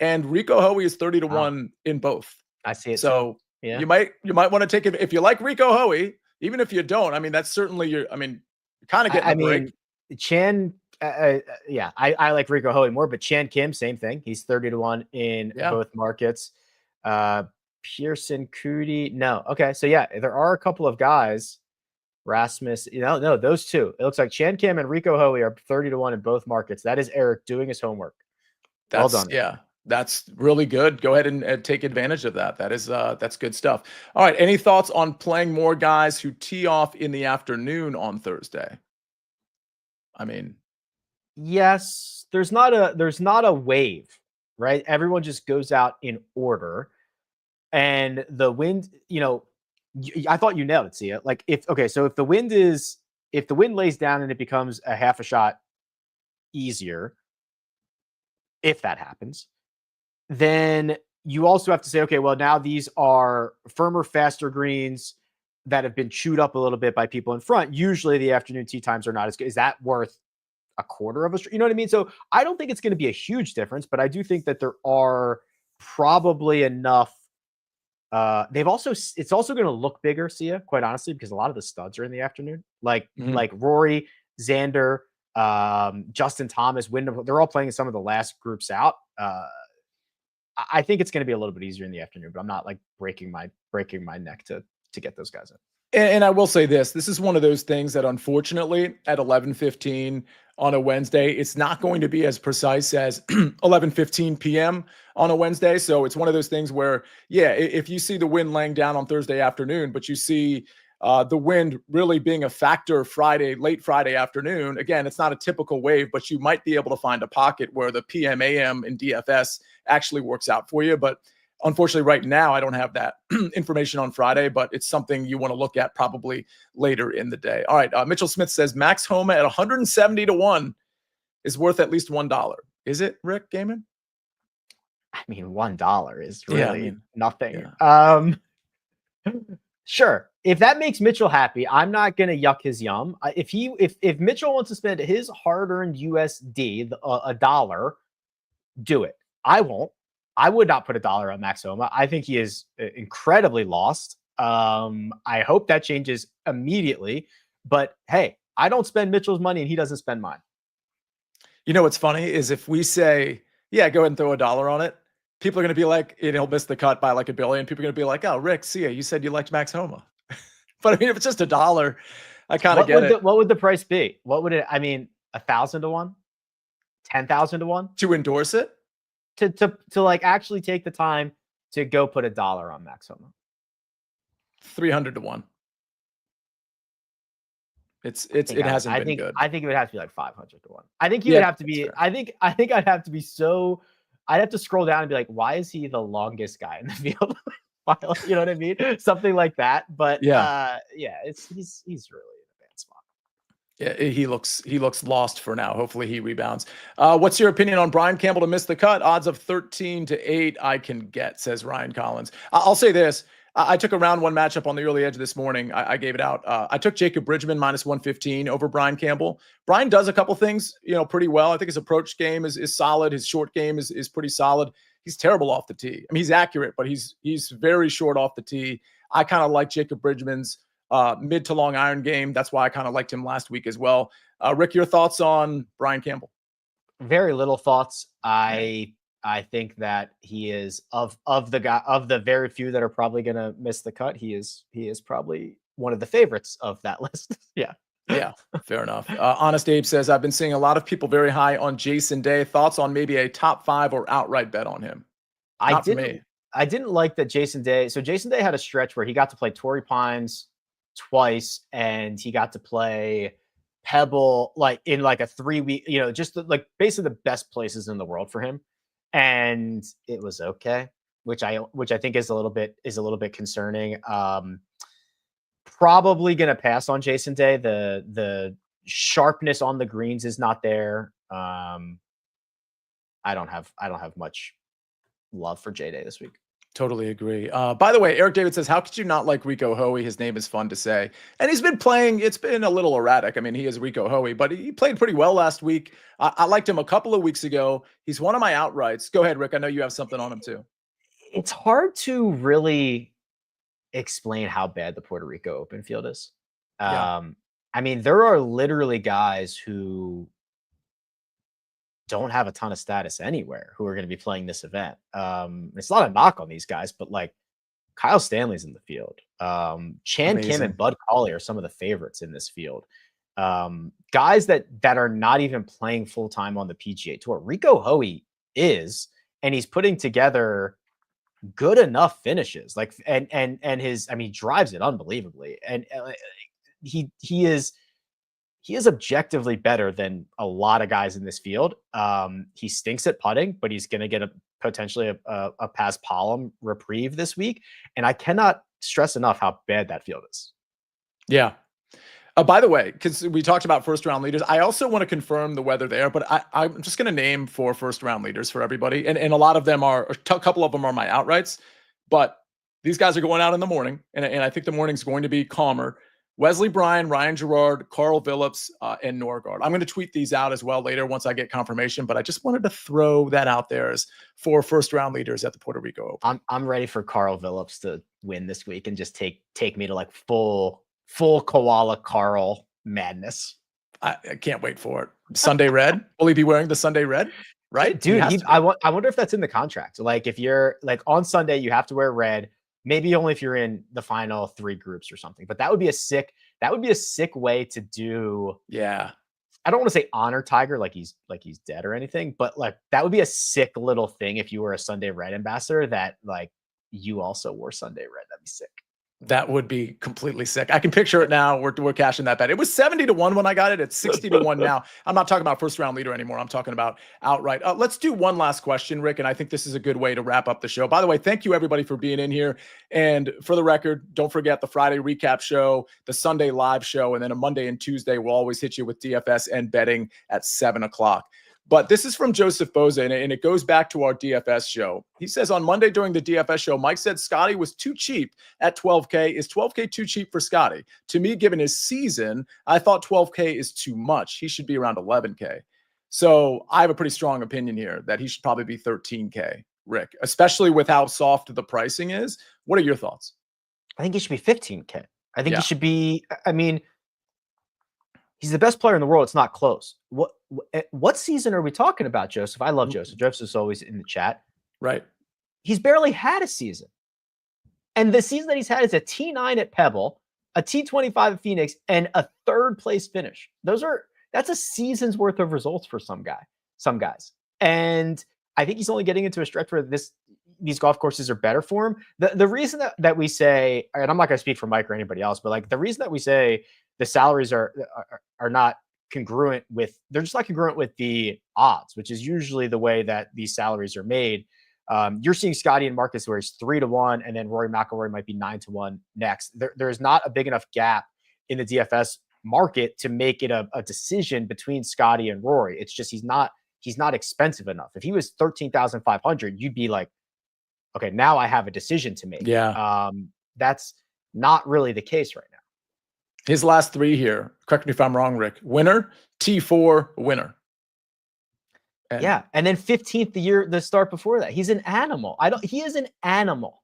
And Rico Hoey is 30 to 1 in both. I see it. So yeah. you might want to take it if you like Rico Hoey, even if you don't. I mean, that's certainly you're kind of getting a break. Chan, I like Rico Hoey more, but Chan Kim, same thing. He's 30 to 1 in both markets. Pearson Cootie, no. Okay, so yeah, there are a couple of guys. Rasmus, no, those two. It looks like Chan Kim and Rico Hoey are 30 to 1 in both markets. That is Eric doing his homework. Well done. Yeah, that's really good. Go ahead and take advantage of that. That's good stuff. All right, any thoughts on playing more guys who tee off in the afternoon on Thursday? I mean, yes, there's not a wave, right? Everyone just goes out in order, and the wind, I thought you nailed it, Sia. Like if the wind lays down and it becomes a half a shot easier, if that happens, then you also have to say, okay, well, now these are firmer, faster greens that have been chewed up a little bit by people in front. Usually the afternoon tee times are not as good. Is that worth a quarter of a, you know what I mean? So I don't think it's going to be a huge difference, but I do think that there are probably enough. It's also going to look bigger, Sia, quite honestly, because a lot of the studs are in the afternoon, like Rory, Xander, Justin Thomas, Wyndham. They're all playing some of the last groups out. I think it's going to be a little bit easier in the afternoon, but I'm not like breaking my neck to get those guys in. And I will say this is one of those things that unfortunately at 11:15 on a Wednesday, it's not going to be as precise as 11:15 p.m. on a Wednesday. So it's one of those things where, if you see the wind laying down on Thursday afternoon, but you see the wind really being a factor late Friday afternoon, again, it's not a typical wave, but you might be able to find a pocket where the PM AM in DFS actually works out for you. But unfortunately, right now, I don't have that information on Friday, but it's something you want to look at probably later in the day. All right. Mitchell Smith says Max Homa at 170 to 1 is worth at least $1. Is it, Rick Gehman? I mean, $1 is really nothing. Yeah. Sure. If that makes Mitchell happy, I'm not going to yuck his yum. If Mitchell wants to spend his hard-earned USD, $1, do it. I won't. I would not put $1 on Max Homa. I think he is incredibly lost. I hope that changes immediately. But hey, I don't spend Mitchell's money and he doesn't spend mine. You know what's funny is if we say, go ahead and throw $1 on it, people are going to be like, he'll miss the cut by like $1 billion. People are going to be like, oh, Rick, see ya, you said you liked Max Homa. But I mean, if it's just $1, I kind of get it. What would the price be? What would it? I mean, 1,000 to 1, 10,000 to 1 to endorse it. To like actually take the time to go put $1 on Max Homa. 300 to 1. It hasn't been good. I think it would have to be like 500 to 1. I think he would have to be. I think I'd have to be so. I'd have to scroll down and be like, why is he the longest guy in the field? You know what I mean? Something like that. But he's really in a bad spot. Yeah, he looks lost for now. Hopefully he rebounds. What's your opinion on Brian Campbell to miss the cut? Odds of 13-8 I can get, says Ryan Collins. I'll say this. I took a round one matchup on the early edge this morning. I gave it out. I took Jacob Bridgman minus 115 over Brian Campbell. Brian does a couple things, pretty well. I think his approach game is solid. His short game is pretty solid. He's terrible off the tee. I mean, he's accurate, but he's very short off the tee. I kind of like Jacob Bridgman's mid to long iron game. That's why I kind of liked him last week as well. Rick, your thoughts on Brian Campbell? Very little thoughts. I think that he is of the very few that are probably going to miss the cut. He is probably one of the favorites of that list. Yeah. Yeah, fair enough. Honest Abe says, I've been seeing a lot of people very high on Jason Day. Thoughts on maybe a top 5 or outright bet on him? I didn't like that Jason Day. So Jason Day had a stretch where he got to play Torrey Pines twice, and he got to play Pebble like in like a 3-week, just like basically the best places in the world for him. And it was okay, which I think is a little bit concerning. Probably going to pass on Jason Day. The sharpness on the greens is not there. I don't have much love for J Day this week. Totally agree. By the way, Eric David says, how could you not like Rico Hoey? His name is fun to say. And he's been playing. It's been a little erratic. I mean, he is Rico Hoey, but he played pretty well last week. I liked him a couple of weeks ago. He's one of my outrights. Go ahead, Rick. I know you have something on him too. It's hard to really explain how bad the Puerto Rico Open field is. I mean, there are literally guys who don't have a ton of status anywhere who are going to be playing this event. It's not a knock on these guys, but like Kyle Stanley's in the field. Chan Kim and Bud Cauley are some of the favorites in this field. Guys that are not even playing full time on the PGA Tour. Rico Hoey is, and he's putting together good enough finishes. Like, and his, I mean, he drives it unbelievably, and he is objectively better than a lot of guys in this field. He stinks at putting, but he's going to get potentially a Paz Palom reprieve this week. And I cannot stress enough how bad that field is. Yeah. By the way, because we talked about first round leaders, I also want to confirm the weather there, but I'm just going to name 4 first round leaders for everybody. And a lot of them are, a couple of them are my outrights, but these guys are going out in the morning. And I think the morning's going to be calmer. Wesley Bryan, Ryan Gerard, Carl Phillips, and Norgard. I'm going to tweet these out as well later once I get confirmation, but I just wanted to throw that out there as 4 first round leaders at the Puerto Rico Open. I'm ready for Carl Phillips to win this week and just take me to like full koala Carl madness. I can't wait for it. Sunday red. Will he be wearing the Sunday red? Right, dude. I wonder if that's in the contract. Like if you're like on Sunday, you have to wear red. Maybe only if you're in the final 3 groups or something. But that would be a sick way to do. Yeah. I don't want to say honor Tiger like he's dead or anything, but like that would be a sick little thing if you were a Sunday red ambassador that like you also wore Sunday red. That'd be sick. That would be completely sick. I can picture it now. We're cashing that bet. It was 70-1 when I got it. It's 60-1 now. I'm not talking about first round leader anymore. I'm talking about outright. Let's do one last question, Rick. And I think this is a good way to wrap up the show. By the way, thank you everybody for being in here. And for the record, don't forget the Friday recap show, the Sunday live show, and then a Monday and Tuesday, we'll always hit you with DFS and betting at 7:00. But this is from Joseph Boza, and it goes back to our DFS show. He says, on Monday during the DFS show, Mike said Scottie was too cheap at 12K. Is 12K too cheap for Scottie? To me, given his season, I thought 12K is too much. He should be around 11K. So I have a pretty strong opinion here that he should probably be 13K, Rick, especially with how soft the pricing is. What are your thoughts? I think he should be 15K. I think he should be, I mean, he's the best player in the world. It's not close. What season are we talking about, Joseph? I love Joseph. Joseph's always in the chat. Right. He's barely had a season. And the season that he's had is a T9 at Pebble, a T25 at Phoenix, and a 3rd place finish. That's a season's worth of results for some guys. And I think he's only getting into a stretch where these golf courses are better for him. The reason that we say, and I'm not going to speak for Mike or anybody else, but like the reason that we say the salaries are not congruent with, they're just not congruent with the odds, which is usually the way that these salaries are made. You're seeing Scottie and Marcus where it's 3-1, and then Rory McIlroy might be 9-1 next. There's not a big enough gap in the DFS market to make it a decision between Scottie and Rory. It's just he's not expensive enough. If he was 13,500, you'd be like, okay, now I have a decision to make. Yeah. That's not really the case right now. His last 3 here, correct me if I'm wrong, Rick. Winner, T4, winner. And and then 15th the start before that. He's an animal. He is an animal.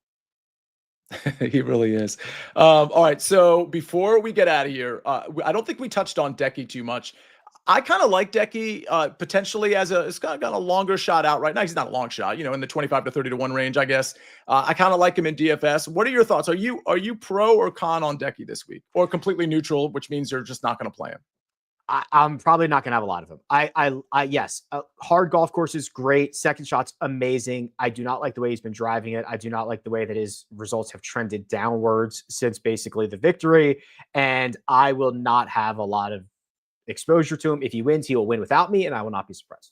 He really is. All right, so before we get out of here, I don't think we touched on Decky too much. I kind of like Decky potentially it's got a longer shot out right now. He's not a long shot, in the 25 to 30 to 1 range, I guess. I kind of like him in DFS. What are your thoughts? Are you pro or con on Decky this week, or completely neutral, which means you're just not going to play him? I'm probably not going to have a lot of them. Yes, hard golf course is great. Second shot's amazing. I do not like the way he's been driving it. I do not like the way that his results have trended downwards since basically the victory. And I will not have a lot of exposure to him. If he wins, he will win without me, and I will not be surprised.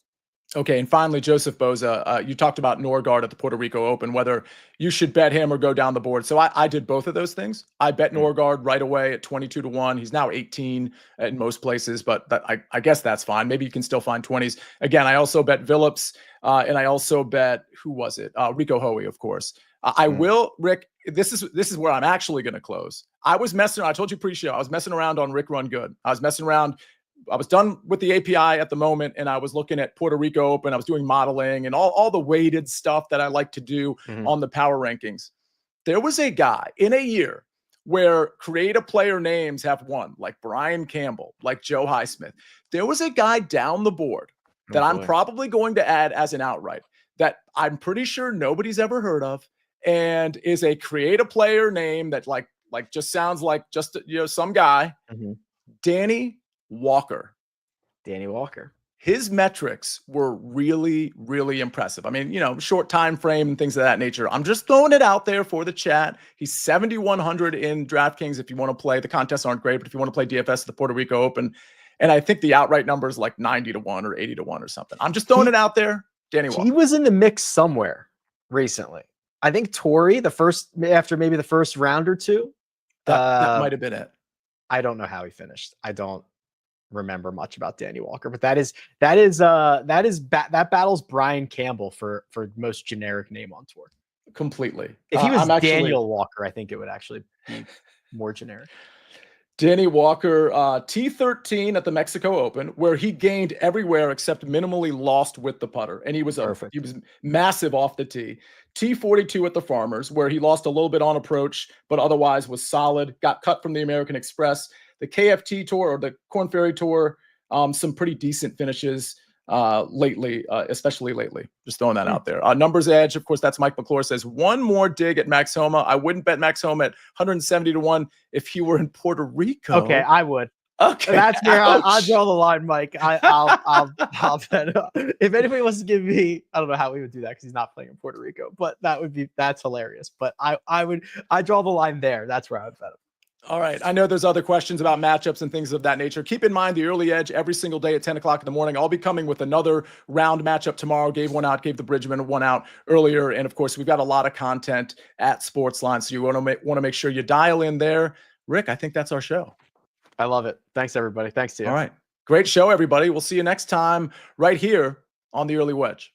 Okay, and finally, Joseph Boza, you talked about Norgard at the Puerto Rico Open, whether you should bet him or go down the board. So I did both of those things. I bet Norgard right away at 22 to 1. He's now 18 in most places, but I guess that's fine. Maybe you can still find 20s. Again, I also bet Phillips, and I also bet, who was it? Rico Hoey, of course. I will, Rick, this is where I'm actually going to close. I was messing around. I told you pre-show, I was messing around on Rick Run Good. I was messing around. I was done with the API at the moment, and I was looking at Puerto Rico Open. I was doing modeling and all the weighted stuff that I like to do on the power rankings. There was a guy in a year where creative player names have won, like Brian Campbell, like Joe Highsmith. There was a guy down the board that I'm probably going to add as an outright that I'm pretty sure nobody's ever heard of, and is a creative player name that like just sounds like just some guy. Danny Walker. His metrics were really, really impressive. I mean, short time frame and things of that nature. I'm just throwing it out there for the chat. He's 7,100 in DraftKings if you want to play. The contests aren't great, but if you want to play DFS at the Puerto Rico Open, and I think the outright number is like 90 to 1 or 80 to 1 or something. I'm just throwing it out there. Danny Walker. He was in the mix somewhere recently. I think Torrey, after maybe the first round or two. That might have been it. I don't know how he finished. I don't remember much about Danny Walker, but that battles Brian Campbell for most generic name on tour. Completely. If he was Daniel Walker, I think it would actually be more generic. Danny Walker, T13 at the Mexico Open, where he gained everywhere except minimally lost with the putter, and he was massive off the tee. T42 at the Farmers, where he lost a little bit on approach, but otherwise was solid. Got cut from the American Express. The KFT Tour, or the Korn Ferry Tour, some pretty decent finishes lately, especially lately. Just throwing that out there. Numbers Edge, of course, that's Mike McClure says, one more dig at Max Homa. I wouldn't bet Max Homa at 170 to 1 if he were in Puerto Rico. Okay, I would. Okay, that's where I'll draw the line, Mike. I'll bet. If anybody wants to give me, I don't know how we would do that because he's not playing in Puerto Rico, but that's hilarious. But I draw the line there. That's where I would bet him. All right. I know there's other questions about matchups and things of that nature. Keep in mind the early edge every single day at 10 o'clock in the morning. I'll be coming with another round matchup tomorrow. Gave the Bridgman one out earlier. And of course, we've got a lot of content at Sportsline. So you want to make sure you dial in there. Rick, I think that's our show. I love it. Thanks, everybody. Thanks to you. All right. Great show, everybody. We'll see you next time right here on the Early Wedge.